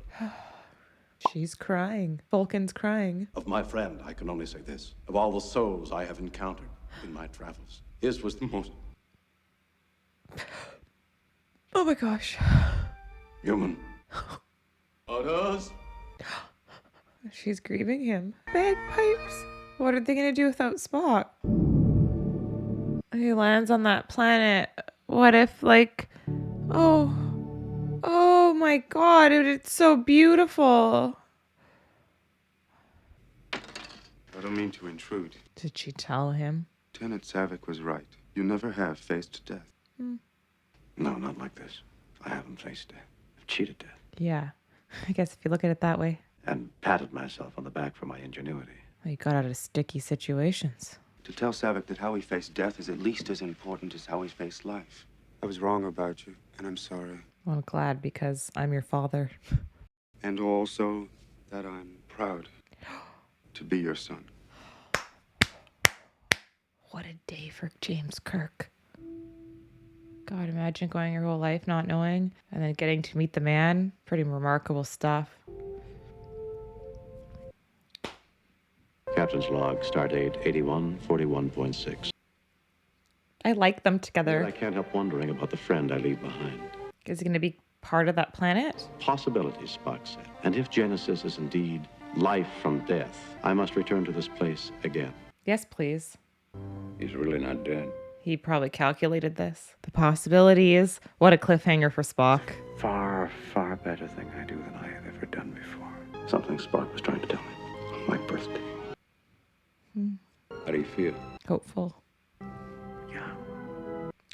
[SPEAKER 1] She's crying. Vulcan's crying.
[SPEAKER 9] Of my friend, I can only say this. Of all the souls I have encountered in my travels, his was the most
[SPEAKER 1] Oh my gosh.
[SPEAKER 9] human. Others?
[SPEAKER 1] She's grieving him. Bagpipes. What are they going to do without Spock? He lands on that planet. What if, like... Oh my God. It's so beautiful.
[SPEAKER 20] I don't mean to intrude.
[SPEAKER 1] Did she tell him?
[SPEAKER 20] Lieutenant Savick was right. You never have faced death.
[SPEAKER 9] No, not like this. I haven't faced death. I've cheated death.
[SPEAKER 1] Yeah. I guess if you look at it that way.
[SPEAKER 9] and patted myself on the back for my ingenuity.
[SPEAKER 1] You got out of sticky situations.
[SPEAKER 20] To tell Savick that how he faced death is at least as important as how he faced life. I was wrong about you, and I'm sorry.
[SPEAKER 1] Well, I'm glad because I'm your father.
[SPEAKER 20] And also that I'm proud to be your son.
[SPEAKER 1] What a day for James Kirk. God, imagine going your whole life not knowing and then getting to meet the man. Pretty remarkable stuff.
[SPEAKER 9] Captain's log, stardate 8141.6.
[SPEAKER 1] I like them together.
[SPEAKER 9] I can't help wondering about the friend I leave behind.
[SPEAKER 1] Is he going to be part of that planet?
[SPEAKER 9] Possibilities, Spock said. And if Genesis is indeed life from death, I must return to this place again.
[SPEAKER 1] Yes, please.
[SPEAKER 14] He's really not dead.
[SPEAKER 1] He probably calculated this. The possibilities. What a cliffhanger for Spock.
[SPEAKER 17] Far, far better thing I do than I have ever done before. Something Spock was trying to tell me on my birthday.
[SPEAKER 14] How do you feel?
[SPEAKER 1] Hopeful.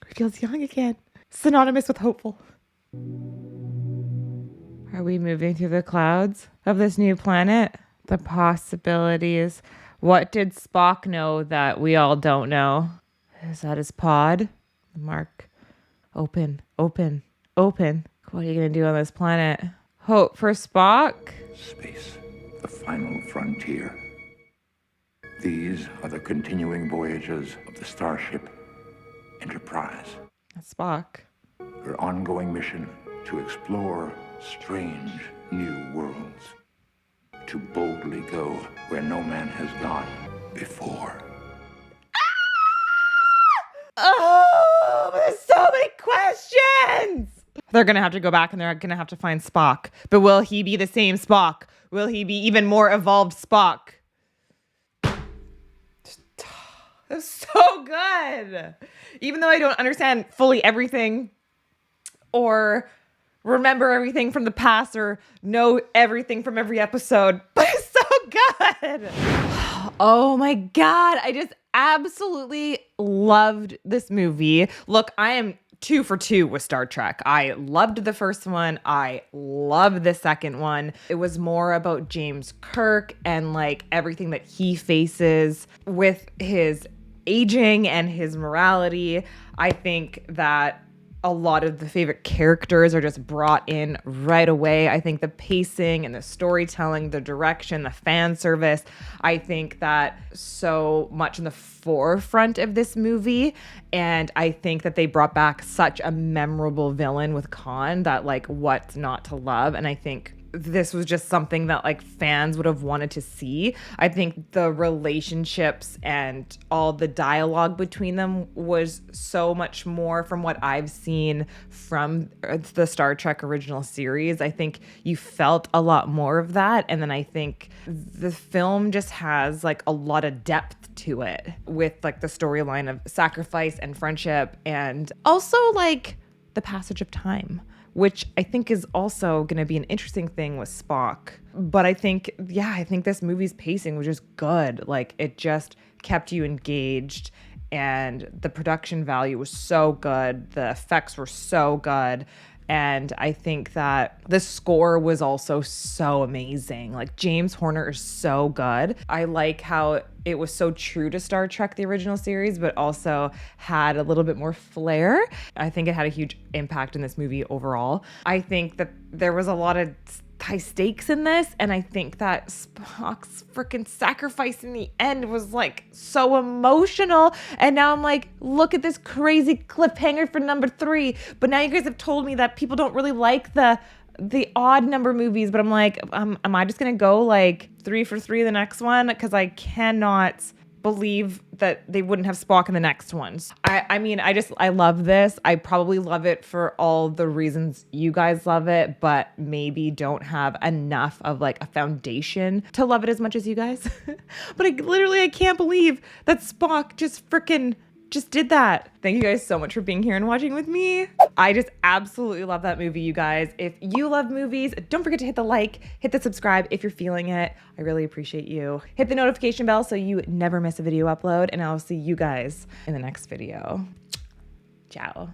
[SPEAKER 1] He feels young again. Synonymous with hopeful. Are we moving through the clouds of this new planet? The possibilities. What did Spock know that we all don't know? Is that his pod? Mark. Open, open, open. What are you going to do on this planet? Hope for Spock?
[SPEAKER 18] Space, the final frontier. These are the continuing voyages of the starship Enterprise.
[SPEAKER 1] That's Spock.
[SPEAKER 18] Her ongoing mission to explore strange new worlds. To boldly go where no man has gone before.
[SPEAKER 1] Oh, there's so many questions. They're going to have to go back and they're going to have to find Spock. But will he be the same Spock? Will he be even more evolved Spock? That's so good. Even though I don't understand fully everything or remember everything from the past or know everything from every episode, but it's so good. Oh my God. I just absolutely loved this movie. Look, I am 2 for 2 with Star Trek. I loved the first one. I loved the second one. It was more about James Kirk and like everything that he faces with his aging and his morality. I think that a lot of the favorite characters are just brought in right away. I think the pacing and the storytelling, the direction, the fan service, I think that so much in the forefront of this movie. And I think that they brought back such a memorable villain with Khan that like what's not to love. And I think this was just something that like fans would have wanted to see. I think the relationships and all the dialogue between them was so much more from what I've seen from the Star Trek original series. I think you felt a lot more of that. And then I think the film just has like a lot of depth to it with like the storyline of sacrifice and friendship and also like the passage of time, which I think is also going to be an interesting thing with Spock. But I think this movie's pacing was just good. Like, it just kept you engaged, and the production value was so good. The effects were so good. And I think that the score was also so amazing. Like, James Horner is so good. I like how it was so true to Star Trek, the original series, but also had a little bit more flair. I think it had a huge impact in this movie overall. I think that there was a lot of high stakes in this, and I think that Spock's freaking sacrifice in the end was like so emotional. And now I'm like, look at this crazy cliffhanger for number 3. But now you guys have told me that people don't really like the odd number movies, but I'm like, am I just gonna go like 3 for 3 the next one? Because I cannot believe that they wouldn't have Spock in the next ones. I mean, I love this. I probably love it for all the reasons you guys love it, but maybe don't have enough of like a foundation to love it as much as you guys. But I can't believe that Spock just did that. Thank you guys so much for being here and watching with me. I just absolutely love that movie, you guys. If you love movies, don't forget to hit the like, hit the subscribe if you're feeling it. I really appreciate you. Hit the notification bell so you never miss a video upload, and I'll see you guys in the next video. Ciao.